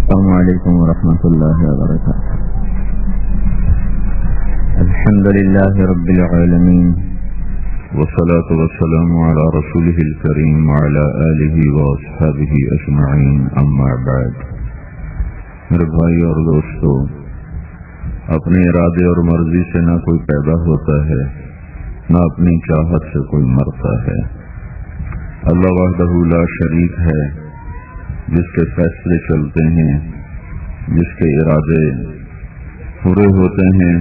السلام علیکم ورحمۃ اللہ وبرکاتہ. الحمد للہ رب العالمین والصلاة والسلام علی رسولہ الکریم وعلی آلہ واصحابہ اجمعین، اما بعد. میرے بھائی اور دوستو، اپنے ارادے اور مرضی سے نہ کوئی پیدا ہوتا ہے، نہ اپنی چاہت سے کوئی مرتا ہے. اللہ وحدہ لا شریک ہے، جس کے فیصلے چلتے ہیں، جس کے ارادے پورے ہوتے ہیں.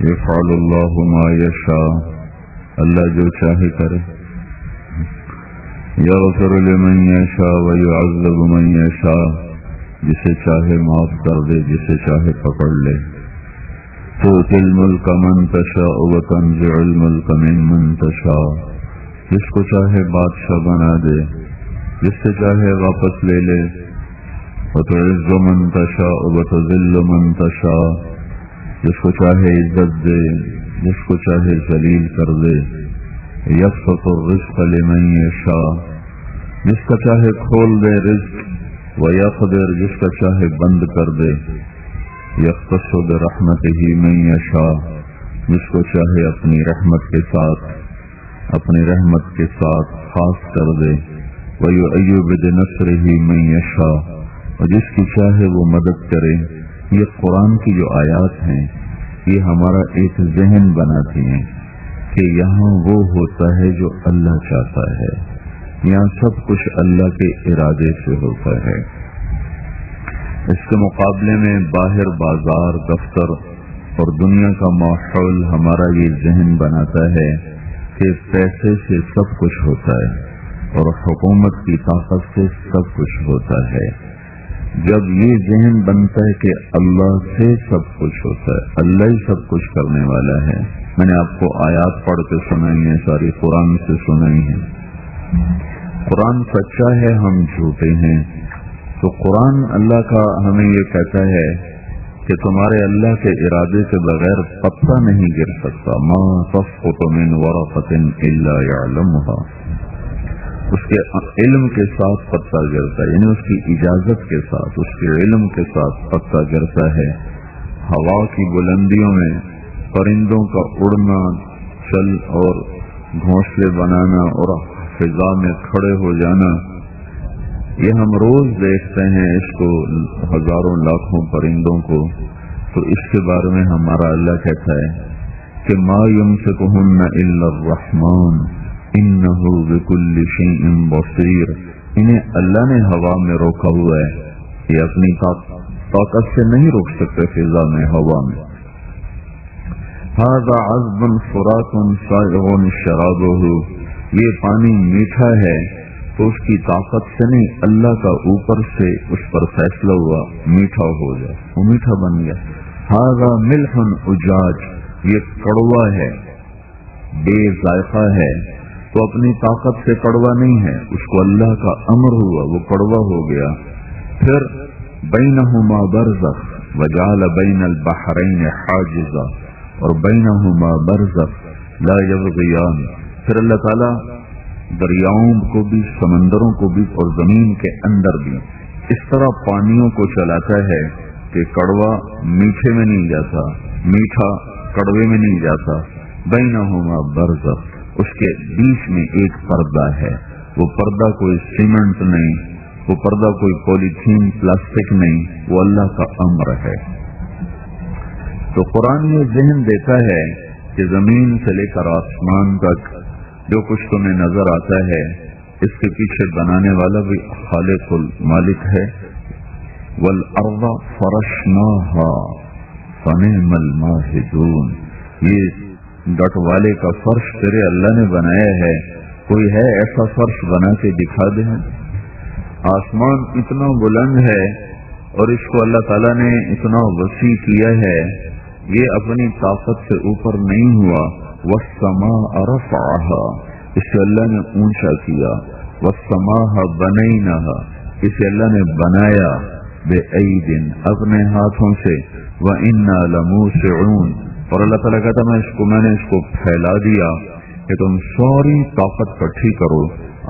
یفعل اللہ ما یشاء، اللہ جو چاہے کرے. یغفر لمن یشاء ویعذب من یشاء، جسے چاہے معاف کر دے، جسے چاہے پکڑ لے. تؤتی الملک من تشاء وتنزع الملک ممن تشاء، جس کو چاہے بادشاہ بنا دے، جس سے چاہے واپس لے لے. وتعز من تشاء وتذل من تشاء، جس کو چاہے عزت دے، جس کو چاہے ذلیل کر دے. یبسط الرزق لمن یشاء، جس کا چاہے کھول دے رزق. ویقدر، جس کا چاہے بند کر دے. یختص برحمتہ من یشاء، جس کو چاہے اپنی رحمت کے ساتھ خاص کر دے. وَيُؤَيِّدُ بِنَصْرِهِ مَن يَشَاءُ، اور جس کی چاہے وہ مدد کرے. یہ قرآن کی جو آیات ہیں، یہ ہمارا ایک ذہن بناتی ہیں کہ یہاں وہ ہوتا ہے جو اللہ چاہتا ہے، یہاں سب کچھ اللہ کے ارادے سے ہوتا ہے. اس کے مقابلے میں باہر بازار، دفتر اور دنیا کا ماحول ہمارا یہ ذہن بناتا ہے کہ پیسے سے سب کچھ ہوتا ہے اور حکومت کی طاقت سے سب کچھ ہوتا ہے. جب یہ ذہن بنتا ہے کہ اللہ سے سب کچھ ہوتا ہے، اللہ ہی سب کچھ کرنے والا ہے. میں نے آپ کو آیات پڑھ کے سنائی ہیں، ساری قرآن سے سنائی ہیں. قرآن سچا ہے، ہم جھوٹے ہیں. تو قرآن اللہ کا ہمیں یہ کہتا ہے کہ تمہارے اللہ کے ارادے کے بغیر پتا نہیں گر سکتا. ما تسقط من ورقة الا يعلمها، اس کے علم کے ساتھ پتا گرتا ہے، یعنی اس کی اجازت کے ساتھ، اس کے علم کے ساتھ پتا گرتا ہے. ہوا کی بلندیوں میں پرندوں کا اڑنا، چل اور گھونسلے بنانا اور فضا میں کھڑے ہو جانا، یہ ہم روز دیکھتے ہیں اس کو، ہزاروں لاکھوں پرندوں کو. تو اس کے بارے میں ہمارا اللہ کہتا ہے کہ ما یمسکہن الا الرحمن انہ بکل شیء بصیر. انہیں اللہ نے ہوا میں روکا ہوا ہے، یہ اپنی طاقت سے نہیں روک سکتے. فضا میں، ہوا میں. ھذا عذب فرات سائغ شرابہ، یہ پانی میٹھا ہے تو اس کی طاقت سے نہیں، اللہ کا اوپر سے اس پر فیصلہ ہوا میٹھا ہو جائے، وہ میٹھا بن گیا. ھذا ملح اجاج، یہ کڑوا ہے، بے ذائقہ ہے. تو اپنی طاقت سے کڑوا نہیں ہے، اس کو اللہ کا امر ہوا، وہ کڑوا ہو گیا. پھر بینہما برزخ وجعل بین البحرین حاجزا، اور بینہما برزخ لا یبغیان. پھر اللہ تعالیٰ دریاؤں کو بھی، سمندروں کو بھی اور زمین کے اندر بھی اس طرح پانیوں کو چلاتا ہے کہ کڑوا میٹھے میں نہیں جاتا، میٹھا کڑوے میں نہیں جاتا. بینہما برزخ، اس کے بیچ میں ایک پردہ ہے. وہ پردہ کوئی سیمنٹ نہیں، وہ پردہ کوئی پولیتھین پلاسٹک نہیں، وہ اللہ کا امر ہے. تو قرآن یہ ذہن دیتا ہے کہ زمین سے لے کر آسمان تک جو کچھ تمہیں نظر آتا ہے، اس کے پیچھے بنانے والا بھی خالق المالک ہے. والارض فرشناها فنعم الماہدون، یہ گٹ والے کا فرش تیرے اللہ نے بنایا ہے. کوئی ہے ایسا فرش بنا کے دکھا دے؟ آسمان اتنا بلند ہے اور اس کو اللہ تعالیٰ نے اتنا وسیع کیا ہے، یہ اپنی طاقت سے اوپر نہیں ہوا. والسماء رفعها، اسے اللہ نے اونچا کیا. والسماء بنیناها، اسے اللہ نے بنایا. بأید، اپنے ہاتھوں سے. وإنا لموسعون، اور اللہ تعالیٰ کہتا میں نے اس کو پھیلا دیا کہ تم ساری طاقت کٹھی کرو،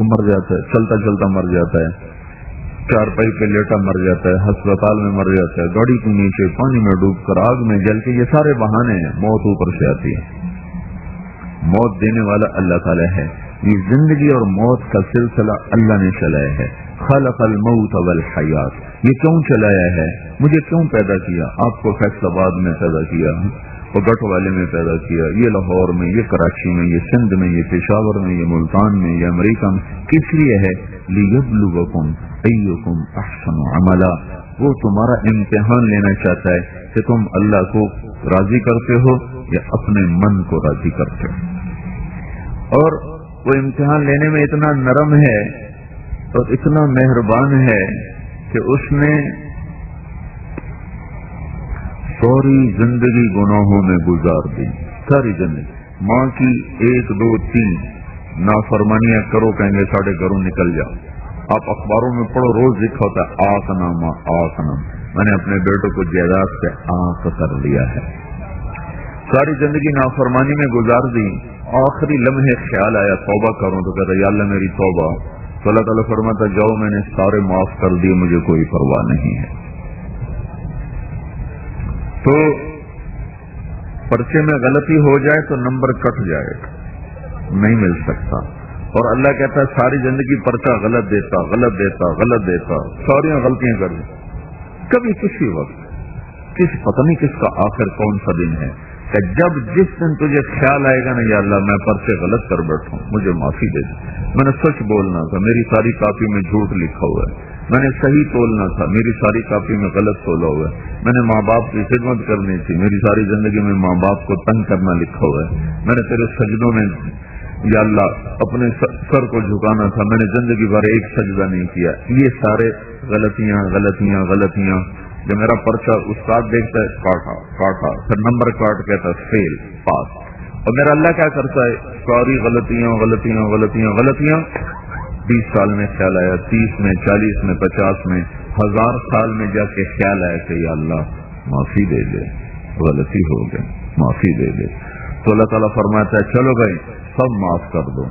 وہ مر جاتا ہے، چلتا چلتا مر جاتا ہے، چارپائی پہ لیٹا مر جاتا ہے، ہسپتال میں مر جاتا ہے، گاڑی کے نیچے پانی میں ڈوب کر آگ میں جل کے، یہ سارے بہانے ہیں، موت اوپر سے آتی ہے۔ موت دینے والا اللہ تعالیٰ ہے۔ یہ زندگی اور موت کا سلسلہ اللہ نے چلایا ہے۔ خلق الموت والحیات، یہ کیوں چلایا ہے؟ مجھے کیوں پیدا کیا؟ آپ کو فیصل آباد میں پیدا کیا، وہ گٹھ والے میں پیدا کیا، یہ لاہور میں، یہ کراچی میں، یہ سندھ میں، یہ پشاور میں، یہ ملتان میں، یہ امریکہ میں، کس لیے ہے؟ لیبلوکم ایکم احسن عملا، وہ تمہارا امتحان لینا چاہتا ہے کہ تم اللہ کو راضی کرتے ہو یا اپنے من کو راضی کرتے ہو۔ اور وہ امتحان لینے میں اتنا نرم ہے اور اتنا مہربان ہے کہ اس نے ساری زندگی گناہوں میں گزار دی، ساری زندگی۔ ماں کی 1 2 3 نافرمانیاں کرو، کہیں گے ساڑھے گھروں نکل جاؤ۔ آپ اخباروں میں پڑھو، روز لکھا ہوتا ہے آق نامہ آق نام، میں نے اپنے بیٹوں کو جائیداد سے آق کر لیا ہے۔ ساری زندگی نافرمانی میں گزار دی، آخری لمحے خیال آیا توبہ کروں تو کہتا یا اللہ میری توبہ، تو اللہ تعالیٰ فرماتا جاؤ میں نے سارے معاف کر دیے، مجھے کوئی پرواہ نہیں ہے۔ تو پرچے میں غلطی ہو جائے تو نمبر کٹ جائے، نہیں مل سکتا۔ اور اللہ کہتا ہے ساری زندگی پرچہ غلط دیتا غلط دیتا غلط دیتا، ساری غلطیاں کر دی، کبھی کسی وقت پتہ نہیں کس کا آخر کون سا دن ہے کہ جب جس دن تجھے خیال آئے گا نا یا اللہ میں پرچے غلط کر بیٹھا ہوں، مجھے معافی دے دے، میں نے سچ بولنا تھا، میری ساری کاپی میں جھوٹ لکھا ہوا ہے، میں نے صحیح تولنا تھا، میری ساری کاپی میں غلط تولا ہوا ہے، میں نے ماں باپ کی خدمت کرنی تھی، میری ساری زندگی میں ماں باپ کو تنگ کرنا لکھا ہوا ہے، میں نے تیرے سجدوں میں یا اللہ اپنے سر کو جھکانا تھا، میں نے زندگی بھر ایک سجدہ نہیں کیا۔ یہ سارے غلطیاں غلطیاں غلطیاں، جب میرا پرچہ استاد دیکھتا ہے کاٹا کاٹا، پھر نمبر کاٹ کہتا ہے فیل پاس، اور میرا اللہ کیا کرتا ہے ساری غلطیاں غلطیاں غلطیاں غلطیاں۔ 20 سال میں خیال آیا، 30 میں، 40 میں، 50 میں، 1000 سال میں جا کے خیال آیا کہ یا اللہ معافی دے دے، غلطی ہو گئی، معافی دے دے۔ تو اللہ تعالیٰ فرماتا ہے چلو بھائی سب معاف کر دو،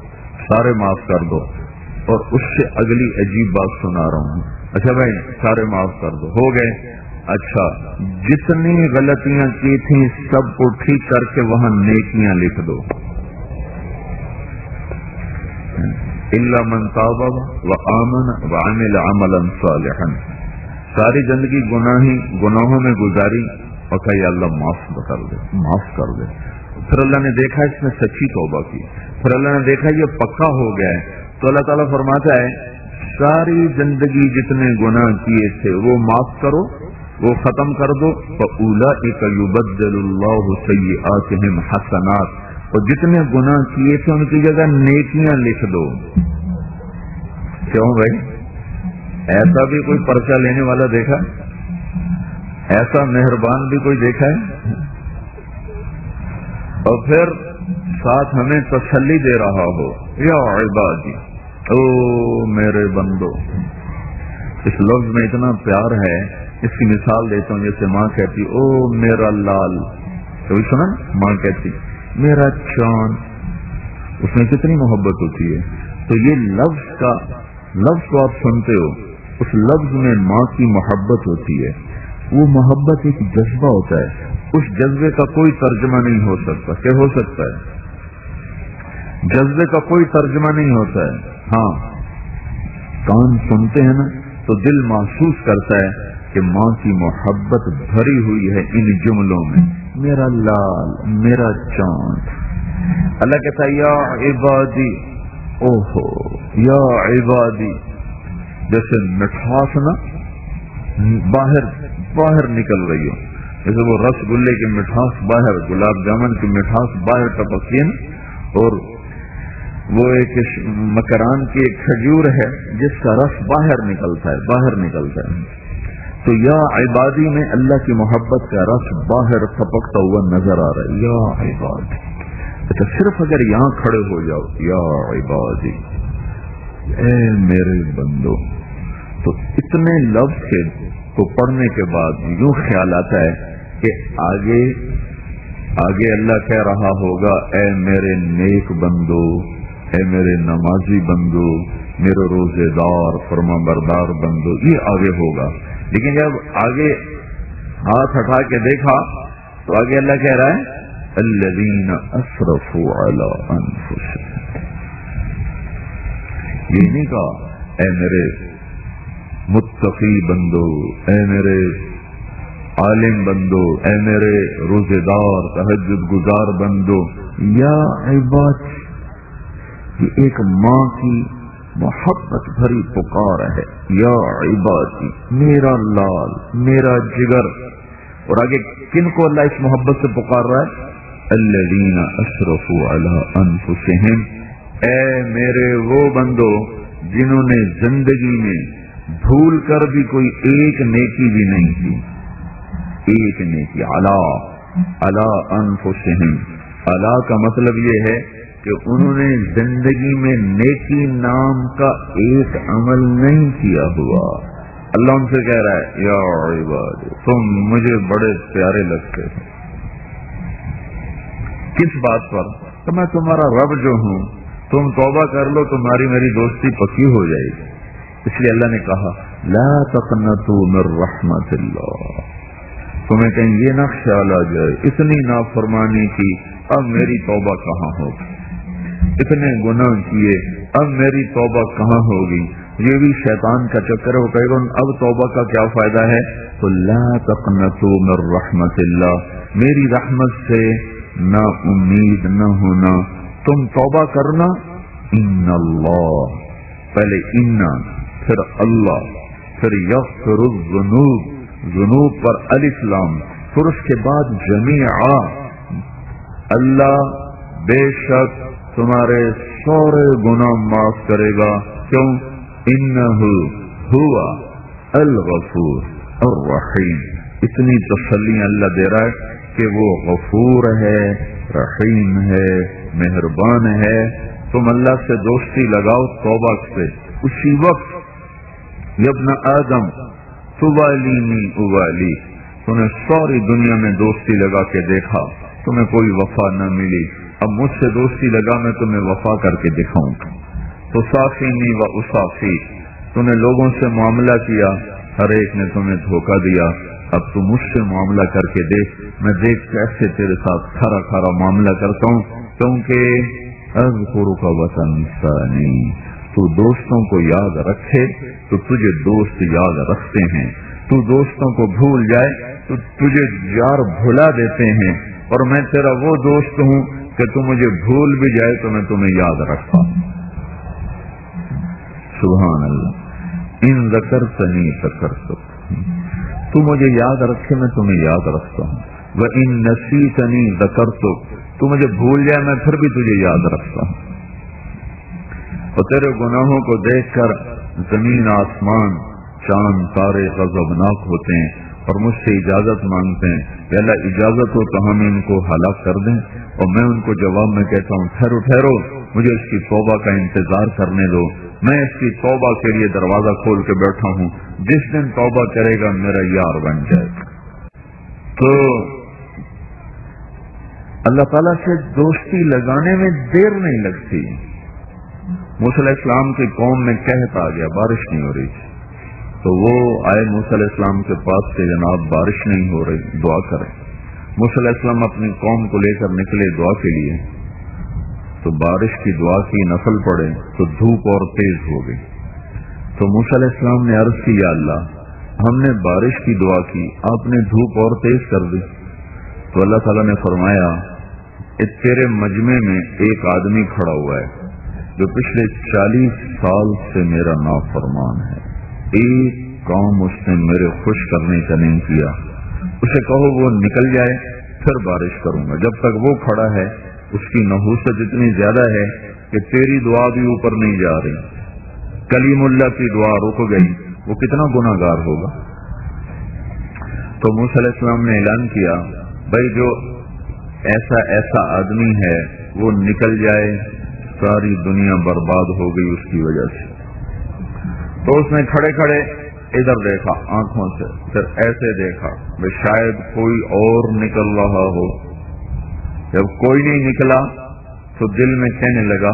سارے معاف کر دو۔ اور اس سے اگلی عجیب بات سنا رہا ہوں، اچھا بھائی سارے معاف کر دو، ہو گئے، اچھا جتنی غلطیاں کی تھیں سب کو ٹھیک کر کے وہاں نیکیاں لکھ دو، الا من تاب وآمن وعمل عملا صالحا۔ ساری زندگی گناہوں میں گزاری اور کہا یا اللہ معاف کر دے، معاف کر دے۔ پھر اللہ نے دیکھا اس نے سچی توبہ کی، پھر اللہ نے دیکھا یہ پکا ہو گیا ہے، تو اللہ تعالیٰ فرماتا ہے ساری زندگی جتنے گناہ کیے تھے وہ معاف کرو، وہ ختم کر دو، فَأُولَئِكَ يُبَدِّلُ اللَّهُ سَيِّئَاتِهِمْ حَسَنَاتٍ، اور جتنے گناہ کیے تھے ان کی جگہ نیکیاں لکھ دو۔ کیوں بھائی ایسا بھی کوئی پرچہ لینے والا دیکھا؟ ایسا مہربان بھی کوئی دیکھا ہے؟ اور پھر ساتھ ہمیں تسلی دے رہا ہو، یا عبادی، او میرے بندو۔ اس لفظ میں اتنا پیار ہے، اس کی مثال دیتا ہوں، جیسے ماں کہتی او میرا لال، کبھی سنا ماں کہتی میرا چاند، اس میں کتنی محبت ہوتی ہے۔ تو یہ لفظ کو آپ سنتے ہو، اس لفظ میں ماں کی محبت ہوتی ہے، وہ محبت ایک جذبہ ہوتا ہے، اس جذبے کا کوئی ترجمہ نہیں ہو سکتا۔ کیا ہو سکتا ہے؟ جذبے کا کوئی ترجمہ نہیں ہوتا ہے، ہاں کان سنتے ہیں نا تو دل محسوس کرتا ہے کہ ماں کی محبت بھری ہوئی ہے ان جملوں میں، میرا لال، میرا چاند۔ اللہ کہتا ہے یا عبادی، اوہو یا عبادی، جیسے مٹھاس نا باہر نکل رہی ہو، جیسے وہ رس گلے کی مٹھاس باہر، گلاب جامن کی مٹھاس باہر ٹپکتی ہے، اور وہ ایک مکران کی ایک کھجور ہے جس کا رس باہر نکلتا ہے، تو یا عبادی میں اللہ کی محبت کا رس باہر ٹپکتا ہوا نظر آ رہا ہے، یا عبادی۔ اچھا صرف اگر یہاں کھڑے ہو جاؤ یا عبادی، اے میرے بندو، تو اتنے لفظ کو پڑھنے کے بعد یوں خیال آتا ہے کہ آگے اللہ کہہ رہا ہوگا اے میرے نیک بندو، اے میرے نمازی بندو، میرے روزے دار فرما بردار بندو، یہ آگے ہوگا. لیکن جب آگے ہاتھ ہٹا کے دیکھا تو آگے اللہ کہہ رہا ہے الذین اسرفوا علی انفسہم. یہ نہیں کہا اے میرے متقی بندو، اے میرے عالم بندو، اے میرے روزے دار تہجد گزار بندو. یا عباد، یہ ایک ماں کی محبت بھری پکار ہے. یا عبادی، میرا لال، میرا جگر. اور آگے کن کو اللہ اس محبت سے پکار رہا ہے؟ الذین اسرفوا علی انفسہم، اے میرے وہ بندو جنہوں نے زندگی میں بھول کر بھی کوئی ایک نیکی بھی نہیں کی. ایک نیکی. علی انفسہم، علی کا مطلب یہ ہے کہ انہوں نے زندگی میں نیکی نام کا ایک عمل نہیں کیا ہوا. اللہ ان سے کہہ رہا ہے یا عباد، تم مجھے بڑے پیارے لگتے ہو. کس بات پر؟ تو میں تمہارا رب جو ہوں، تم توبہ کر لو تمہاری میری دوستی پکی ہو جائے گی. اس لیے اللہ نے کہا لا تقنطوا من رحمت اللہ. تمہیں کہیں یہ نہ خیال آ جائے اتنی نافرمانی کی، اب میری توبہ کہاں ہوگی، اتنے گناہ کیے اب میری توبہ کہاں ہوگی. یہ بھی شیطان کا چکر ہے. وہ کہے گا اب توبہ کا کیا فائدہ ہے؟ تو لا تقنطوا من رحمت اللہ، میری رحمت سے نا امید نہ ہونا. تم توبہ کرنا. ان اللہ، پہلے ان، پھر اللہ، پھر یغفر الذنوب، ذنوب پر الف لام، پھر اس کے بعد جمیعا. اللہ بے شک تمہارے سارے گناہ معاف کرے گا. کیوں؟ انہ ہوا الغفور الرحیم. اتنی تسلی اللہ دے رہا ہے کہ وہ غفور ہے، رحیم ہے، مہربان ہے. تم اللہ سے دوستی لگاؤ توبہ سے. اسی وقت ابن آدم تبالینی ابالی، تمہیں ساری دنیا میں دوستی لگا کے دیکھا، تمہیں کوئی وفا نہ ملی. اب مجھ سے دوستی لگا، میں تمہیں وفا کر کے دکھاؤں. تو صافینی و اصافی، تم نے لوگوں سے معاملہ کیا، ہر ایک نے تمہیں دھوکہ دیا. اب تو مجھ سے معاملہ کر کے دیکھ، میں دیکھ کیسے تیرے ساتھ کھرا کھرا معاملہ کرتا ہوں. کیونکہ اذکرک وتنسانی، تو دوستوں کو یاد رکھے تو تجھے دوست یاد رکھتے ہیں. تو دوستوں کو بھول جائے تو تجھے یار بھلا دیتے ہیں. اور میں تیرا وہ دوست ہوں کہ تو مجھے بھول بھی جائے تو میں تمہیں یاد رکھتا ہوں. سبحان اللہ. ان ذکرتنی ذکرتک، تو مجھے یاد رکھے میں تمہیں یاد رکھتا ہوں. وَإِن نَسِيتَنِي ذَكَرْتُكَ، تو مجھے بھول جائے میں پھر بھی تجھے یاد رکھتا ہوں. اور تیرے گناہوں کو دیکھ کر زمین آسمان چاند تارے غضبناک ہوتے ہیں اور مجھ سے اجازت مانگتے ہیں کہ اللہ اجازت ہو تو ہم ان کو ہلاک کر دیں. اور میں ان کو جواب میں کہتا ہوں ٹھہرو ٹھہرو، مجھے اس کی توبہ کا انتظار کرنے دو. میں اس کی توبہ کے لیے دروازہ کھول کے بیٹھا ہوں. جس دن توبہ کرے گا میرا یار بن جائے گا. تو اللہ تعالیٰ سے دوستی لگانے میں دیر نہیں لگتی. موسیٰ علیہ السلام کی قوم میں قحط آ گیا، بارش نہیں ہو رہی تھی. تو وہ آئے موسیٰ علیہ السلام کے پاس سے جناب بارش نہیں ہو رہی، دعا کریں. موسیٰ علیہ السلام اپنی قوم کو لے کر نکلے دعا کے لیے. تو بارش کی دعا کی، نفل پڑے تو دھوپ اور تیز ہو گئی. تو موسیٰ علیہ السلام نے عرض کی یا اللہ، ہم نے بارش کی دعا کی، آپ نے دھوپ اور تیز کر دی. تو اللہ تعالیٰ نے فرمایا تیرے مجمع میں ایک آدمی کھڑا ہوا ہے جو پچھلے 40 سال سے میرا نافرمان ہے. ایک کام اس نے میرے خوش کرنے کا نہیں کیا. اسے کہو وہ نکل جائے پھر بارش کروں گا. جب تک وہ کھڑا ہے اس کی نحوست اتنی زیادہ ہے کہ تیری دعا بھی اوپر نہیں جا رہی. کلیم اللہ کی دعا رک گئی، وہ کتنا گناہ گار ہوگا. تو موسیٰ علیہ السلام نے اعلان کیا بھائی جو ایسا آدمی ہے وہ نکل جائے، ساری دنیا برباد ہو گئی اس کی وجہ سے. تو اس نے کھڑے کھڑے ادھر دیکھا آنکھوں سے، پھر ایسے دیکھا کہ شاید کوئی اور نکل رہا ہو. جب کوئی نہیں نکلا تو دل میں کہنے لگا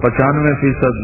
95%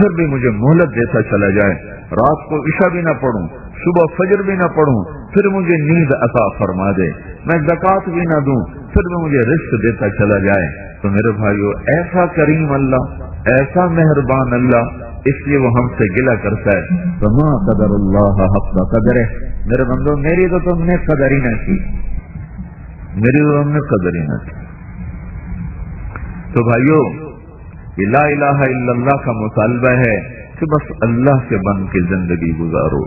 پھر بھی مجھے مہلت دیتا چلا جائے، رات کو عشاء بھی نہ پڑھوں، صبح فجر بھی نہ پڑھوں، پھر مجھے نیند عطا فرما دے، میں زکوٰۃ بھی نہ دوں، پھر بھی مجھے رزق دیتا چلا جائے۔ تو میرے بھائیو، ایسا کریم اللہ، ایسا مہربان اللہ، اس لیے وہ ہم سے گلہ کرتا ہے، وما قدر اللہ حق قدرہ، میرے بندو میری تو تم نے قدر ہی نہ کی، میری تو تم نے قدر ہی نہ کی۔ تو بھائیو، لا الہ الا اللہ کا مطالبہ ہے کہ بس اللہ کے بن کے زندگی گزارو،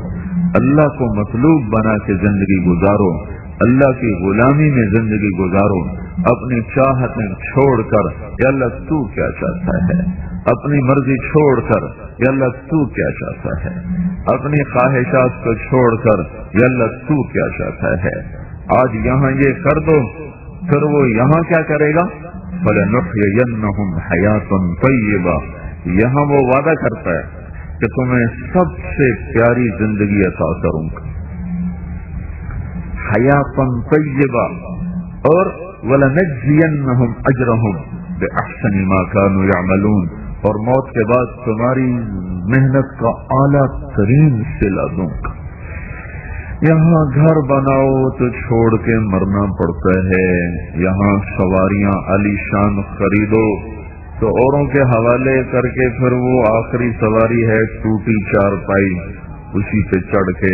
اللہ کو مطلوب بنا کے زندگی گزارو، اللہ کی غلامی میں زندگی گزارو، اپنی چاہتیں چھوڑ کر یا اللہ تو کیا چاہتا ہے، اپنی مرضی چھوڑ کر یا اللہ تو کیا چاہتا ہے، اپنی خواہشات کو چھوڑ کر یا اللہ تو کیا چاہتا ہے۔ آج یہاں یہ کر دو، پھر وہ یہاں کیا کرے گا؟ فَلَنُحْيِيَنَّهُمْ حَيَاةً طَيِّبَةً، یہاں وہ وعدہ کرتا ہے کہ تمہیں سب سے پیاری زندگی عطا کروں گا، حیاتن طیبہ، اور وَلَنَجْزِيَنَّهُمْ أَجْرَهُمْ بِأَحْسَنِ مَا كَانُوا يَعْمَلُونَ، اور موت کے بعد تمہاری محنت کا اعلیٰ ترین صلہ دوں گا۔ یہاں گھر بناؤ تو چھوڑ کے مرنا پڑتا ہے، یہاں سواریاں عالی شان خریدو تو اوروں کے حوالے کر کے پھر وہ آخری سواری ہے ٹوٹی چارپائی، اسی پہ چڑھ کے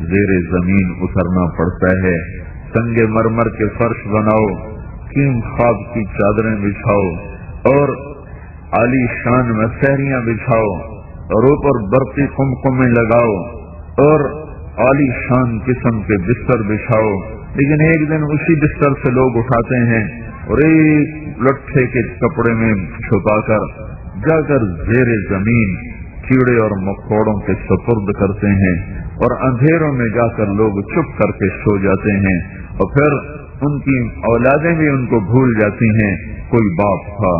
زیر زمین اترنا پڑتا ہے۔ سنگ مرمر کے فرش بناؤ، کیم خواب کی چادریں بچھاؤ، اور عالی شان مسہریاں بچھاؤ، اور اوپر برقی قمقمیں لگاؤ، اور عالی شان قسم کے بستر بچھاؤ، لیکن ایک دن اسی بستر سے لوگ اٹھاتے ہیں اور ایک لٹھے کے کپڑے میں چھپا کر جا کر زیر زمین کیڑے اور مکوڑوں کے سپرد کرتے ہیں، اور اندھیروں میں جا کر لوگ چپ کر کے سو جاتے ہیں، اور پھر ان کی اولادیں بھی ان کو بھول جاتی ہیں۔ کوئی باپ تھا،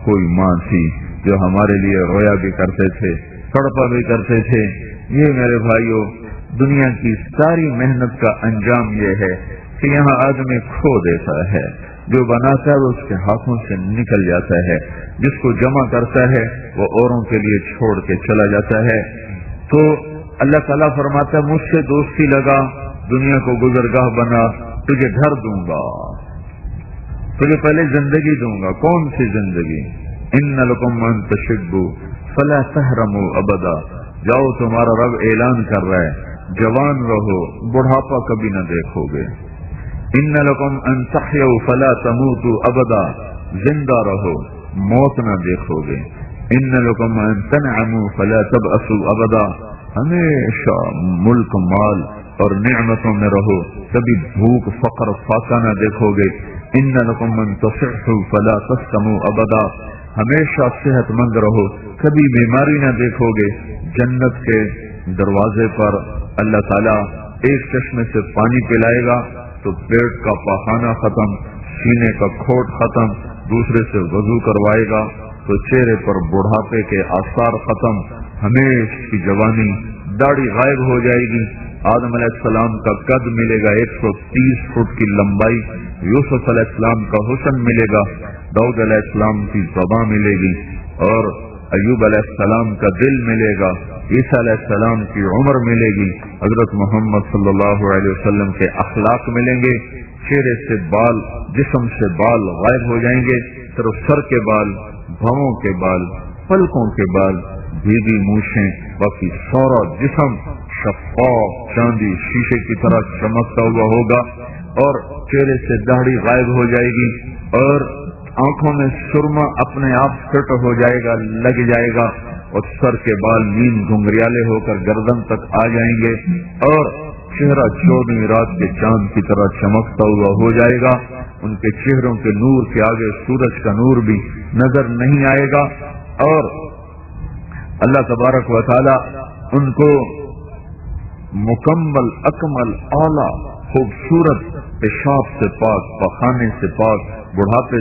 کوئی ماں تھی جو ہمارے لیے رویا بھی کرتے تھے، تڑپا بھی کرتے تھے۔ یہ میرے بھائیوں، دنیا کی ساری محنت کا انجام یہ ہے کہ یہاں آدمی کھو دیتا ہے، جو بناتا ہے وہ اس کے ہاتھوں سے نکل جاتا ہے، جس کو جمع کرتا ہے وہ اوروں کے لیے چھوڑ کے چلا جاتا ہے۔ تو اللہ تعالیٰ فرماتا ہے، مجھ سے دوستی لگا، دنیا کو گزرگاہ بنا، تجھے گھر دوں گا، تجھے پہلے زندگی دوں گا۔ کون سی زندگی؟ ان لکم ان تشبوا فلا تحرموا ابدا، جاؤ تمہارا رب اعلان کر رہا ہے، جوان رہو، بڑھاپا کبھی نہ دیکھو گے۔ ان لکم ان تحیوا فلا تموتوا ابدا، زندہ رہو، موت نہ دیکھو گے۔ ان لکم ان تنعموا فلا تبأسوا ابدا، ہمیشہ ملک مال اور نعمتوں میں رہو، کبھی بھوک فقر فاقہ نہ دیکھو گے۔ ان لکم ان تصحوا فلا تسقموا ابدا، ہمیشہ صحت مند رہو، کبھی بیماری نہ دیکھو گے۔ جنت کے دروازے پر اللہ تعالیٰ ایک چشمے سے پانی پلائے گا تو پیٹ کا پاخانہ ختم، سینے کا کھوٹ ختم، دوسرے سے وضو کروائے گا تو چہرے پر بڑھاپے کے آثار ختم، ہمیشہ کی جوانی، داڑھی غائب ہو جائے گی۔ آدم علیہ السلام کا قد ملے گا 130 فٹ کی لمبائی، یوسف علیہ السلام کا حسن ملے گا، داؤد علیہ السلام کی زبان ملے گی، اور ایوب علیہ السلام کا دل ملے گا، عیسیٰ علیہ السلام کی عمر ملے گی، حضرت محمد صلی اللہ علیہ وسلم کے اخلاق ملیں گے۔ چہرے سے بال، جسم سے بال غائب ہو جائیں گے، صرف سر کے بال، بھووں کے بال، پلکوں کے بال، بھیگی مونچھیں، باقی سارا جسم شفاف چاندی شیشے کی طرح چمکتا ہوا ہوگا، اور چہرے سے داڑھی غائب ہو جائے گی، اور آنکھوں میں سرما اپنے آپ فٹ ہو جائے گا، لگ جائے گا، اور سر کے بال نیم گھنگریالے ہو کر گردن تک آ جائیں گے، اور چہرہ 14ویں رات کے چاند کی طرح چمکتا ہوا ہو جائے گا۔ ان کے چہروں کے نور کے آگے سورج کا نور بھی نظر نہیں آئے گا، اور اللہ تبارک و تعالی ان کو مکمل اکمل اعلیٰ خوبصورت پیشاب سے پاک، پخانے سے پاک، بڑھاپے